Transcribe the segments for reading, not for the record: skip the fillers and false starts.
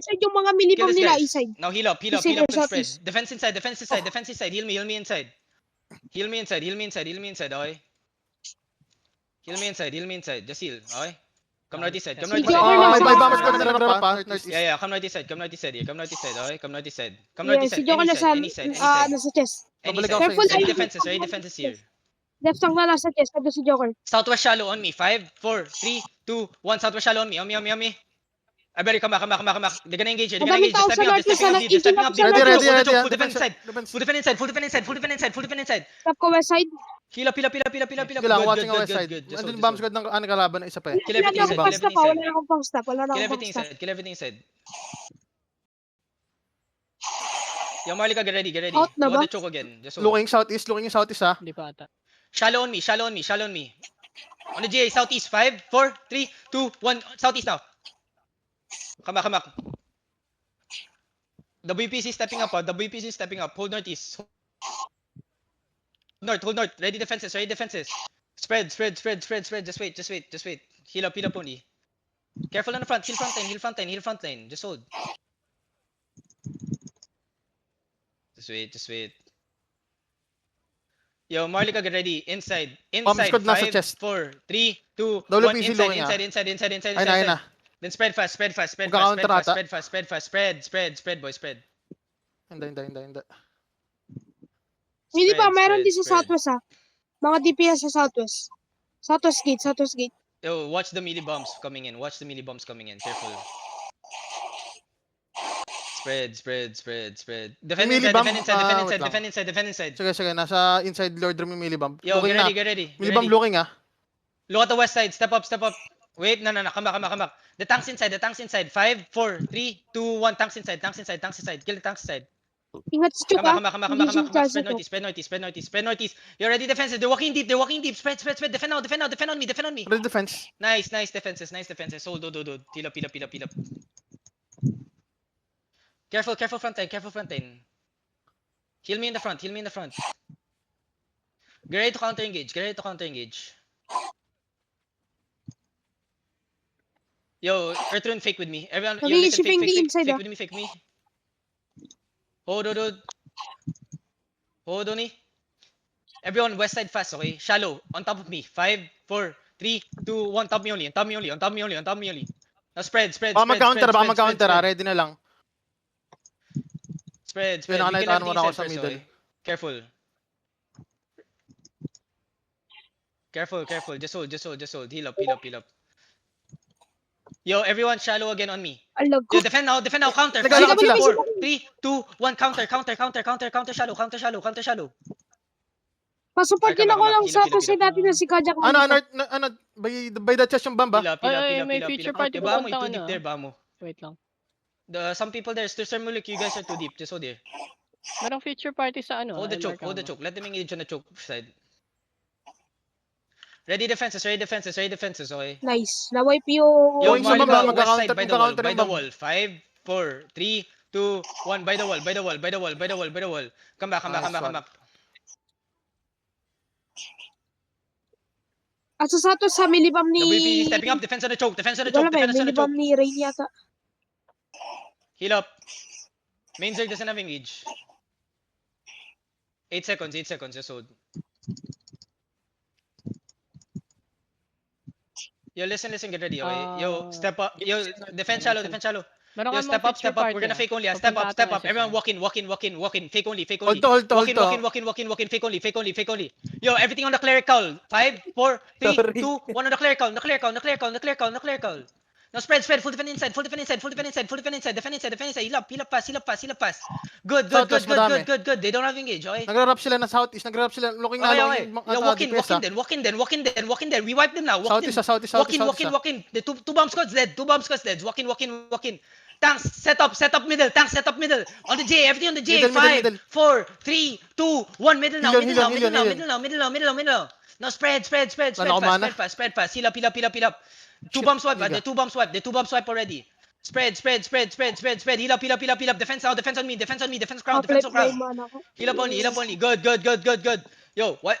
Inside yung mga minibomb Kill this, nila, guys. inside. Now heal up Inside and or spread. southeast. Defense inside. Heal me inside. Heal me inside, okay? Heal me inside. Just heal, okay? Come northeast side. Si Joker May nasa... bombs ko na nagrarap pa. Northeast. Yeah, come northeast side, okay? Come northeast side. Yeah, si Joker nasa... Any side. nasa chest. Babalik ako Careful, sa Ready inside. defenses here. Left side na nasa chest. Ito si Joker. Southwest shallow on me. 5, 4, 3, 2, 1. Southwest shallow on me. On me. I better come back. They're gonna engage. Madaming tao sa north, They're stepping up. Ready. Full defense inside. Tap ko west side. Heal up. Sige lang, watching our side. Good. Andun yung bomb squad ng kalaban na isa pa eh. Kill everything Wala na akong pang stop. Wala na akong pang stop. Kill everything inside. Yo, Marlika, get ready. Out na You want ba? the choke again. Just hold. Looking southeast ha. Hindi pa ata. Shallow on me. On the GA, southeast. 5, 4, 3, 2, 1. Southeast now. Come back. WPC stepping up. Hold northeast. Hold north. Ready defenses. Spread. Just wait. Heal up only. Careful on the front. Heal front lane. Just hold. Just wait. Yo, Marlika, get ready. Inside. squad nasa 5, chest. 4, 3, 2, 1. WPC looking Inside. Ayun na. Then spread fast. Magka-counter ata. Spread, boy, spread. Hindi. Hindi pa, meron din sa spread. southwest ha. Mga DPS sa southwest. Southwest gate. Yo, watch the melee bombs coming in. Careful. Spread. Defend Melee bomb? inside. Sige. Nasa inside Lord Room yung melee bomb. Yo, Looking get na. ready. Melee bomb looking ah. Look at the west side. Step up. Wait, no. Come back. The tanks inside. 5, 4, 3, 2, 1. Tanks inside. Kill the tanks inside. Ingat si Chuk ha. Come back. Spread northeast. You're ready defenses. They're walking deep. Spread. Defend out. Defend on me. Ready defense. Nice defenses. Hold. Heal up. Careful front line. Heal me in the front. Get ready to counter engage. Yo, Earthrune, fake with me. Everyone, yo, listen, Shipping the inside, fake with me, fake me. Hold on, eh. Everyone, west side fast, okay? Shallow, on top of me. 5, 4, 3, 2, 1. Top me only. Now spread. Baka mag-counter ah. Ready na lang. Spread. Yun, We kill nakalight mo na ako everything sa inside middle. first, okay? Careful. Just hold. Heal up. Yo, everyone shallow again on me. Alag Yo, ko. defend now. Counter. Nag-alakad 5, sila. 4, 3, 2, 1. Counter shallow. Pasupport din ako lang sa to side natin na si Kajak. By the chest yung bomb ba? Ay, may future party Ba mo, pupuntang too deep ano. there, ba mo. Wait lang. Some people there, Sir Mulik, you guys are too deep. Just hold there. Merong future party sa ano. Hold the choke. Let them engage on the choke side. Ready defenses, okay? Nice. Na-wipe yung... Yo, Going sa Marlika, baba, west side, magka-counter by yung the bomb. wall. 5, 4, 3, 2, 1. By the wall. Come back. At sa southwest sa milibam ni... WPC stepping up, defense on the choke. Wala ba, milibam ni Rain yata. Heal up. Main Zerg doesn't have engage. 8 seconds, just hold. Yo, listen, get ready, okay? Yo, step up. Yo, defense shallow. Meron Yo, kang step mga up. future We're party, gonna fake only. Step up. Everyone walk in. Fake only. Hold to. Fake only. Yo, everything on the clerical. 5, 4, 3, Sorry. 2, 1 on the clerical. Now spread. Full defend inside. Defend inside. Heal up fast. Good. Southwest madami. They don't have engage, okay? Nagrarap sila na southeast. Looking na. Okay. Yo, walk in. We wipe them now. Walk in. Southeast. Walk in. The two bomb squads dead. Walk in. Tanks, set up middle. On the J, everything on the J. Middle. 5, 4, 3, 2, 1. Middle now. Now spread fast. Heal up. Two bomb swipe. The two bomb swipe already. Spread. Heal up. Defense on me. Defense crowd. Apply mana ako. Heal up only. Good. Yo, what?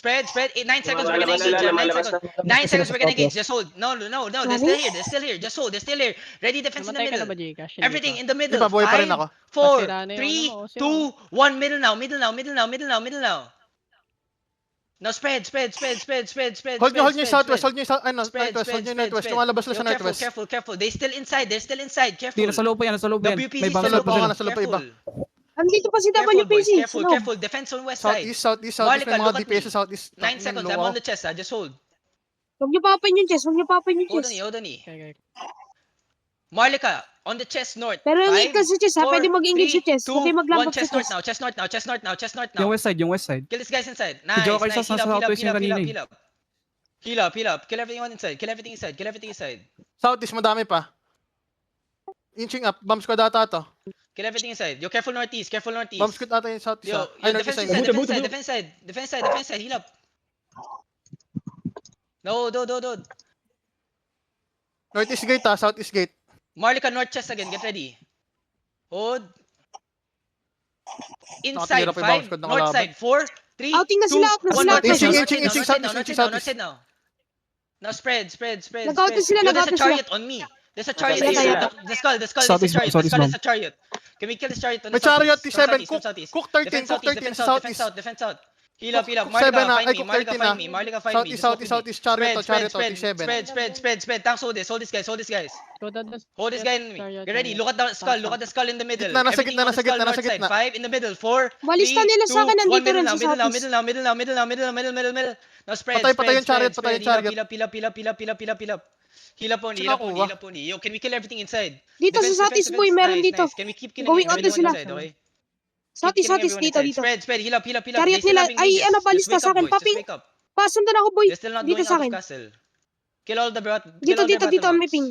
Spread. 9 seconds, we're gonna engage. 9 seconds. 9 seconds, we're gonna engage. Just hold. No. They're still here. Just hold. They're still here. Ready defense in the Namatay ka na ba, middle. Gcash? Everything in the Di middle. ba, buhay pa rin 5, ako. 4, Nasira na yung 3, ano mo, sino? 2, 1. Middle now. Now spread. Hold nyo yung southwest, spread. hold nyo yung northwest, hold nyo yung northwest. Lumalabas sila Yo, sa northwest. careful. They're still inside. Careful. Di, nasa loob pa yan. WPC May still bounce loob pa ako, sila. nasa loob pa iba. Andito pa si Careful, boys. WPC. Hello. Careful. Defense on west side. Southeast, Marlika, may mga look at DPS me. sa southeast. 9 seconds. I'm on the chest. Just hold. Huwag niyo papain yung chest. Hold chest. on. Okay. Marlika, on the chest north. Pero yung 5, ka sa chest, ha? 4, Pwede mag-engage 3, sa chest. Huwag kayo 2, 1. maglambot sa Chest north chest. now. Chest north now. Yung west side. Kill this guys inside. Nice. Joker sa Heal southwest yung kanina eh. up. Kill everything inside. Kill everything inside. Southeast, madami pa. Inching up, bomb squad ata to. Kill everything inside. Yo, careful northeast. Bomb squad ata yung southeast. Yo, Ay, northeast side. defense side. Heal up. No. Northeast gate ha, southeast gate. Marlika north chest again. Get ready. Hold. Inside Nakatira pa yung bomb 5. squad ng North kalaban. side 4, 3, Outing na 2, sila, out na 1. sila, North side Inching, north side now. Now spread. Nag-out na sila, Yo, there's nag-out a na sila. chariot on me. There's a chariot. Sila tayo. The skull is Southeast, a chariot. southeast, The skull is a chariot. Can we kill this chariot on the May chariot, southeast? T7, From southeast. Cook 13 Defense sa southeast. Defense out. Heal up. Cook Marlika, 7 na, ay, find me. Cook Marlika, 13 na. find me. Marlika, find me. Southeast, chariot, T7. Spread. Tanks, hold this. Hold this guys. Hold this guy in me. Get ready. Look at the skull in the middle. Gitna, nasa Everything gitna, on the nasa skull, gitna, north nasa side. gitna. 5 in the middle. 4, Balista 3, nila sa akin, 2, 1. nandito Middle rin now. sa Middle now. Now spread. Patay yung chariot, patay yung chariot. Heal up. Heal up only. Yo, can we kill everything inside? Dito sa southeast, boy. Meron dito. Can we keep killing Going out na everyone sila. inside, okay? Southeast, Keep killing dito. everyone inside. Spread. Heal up. Chariot They still nila. have Ay, engages. ano, Just balista wake sa up, akin. boys. Just Paping. wake up. Pasundan ako, boy. They're still not Dito going sa out of akin. castle. Kill all the Dito, on my ping.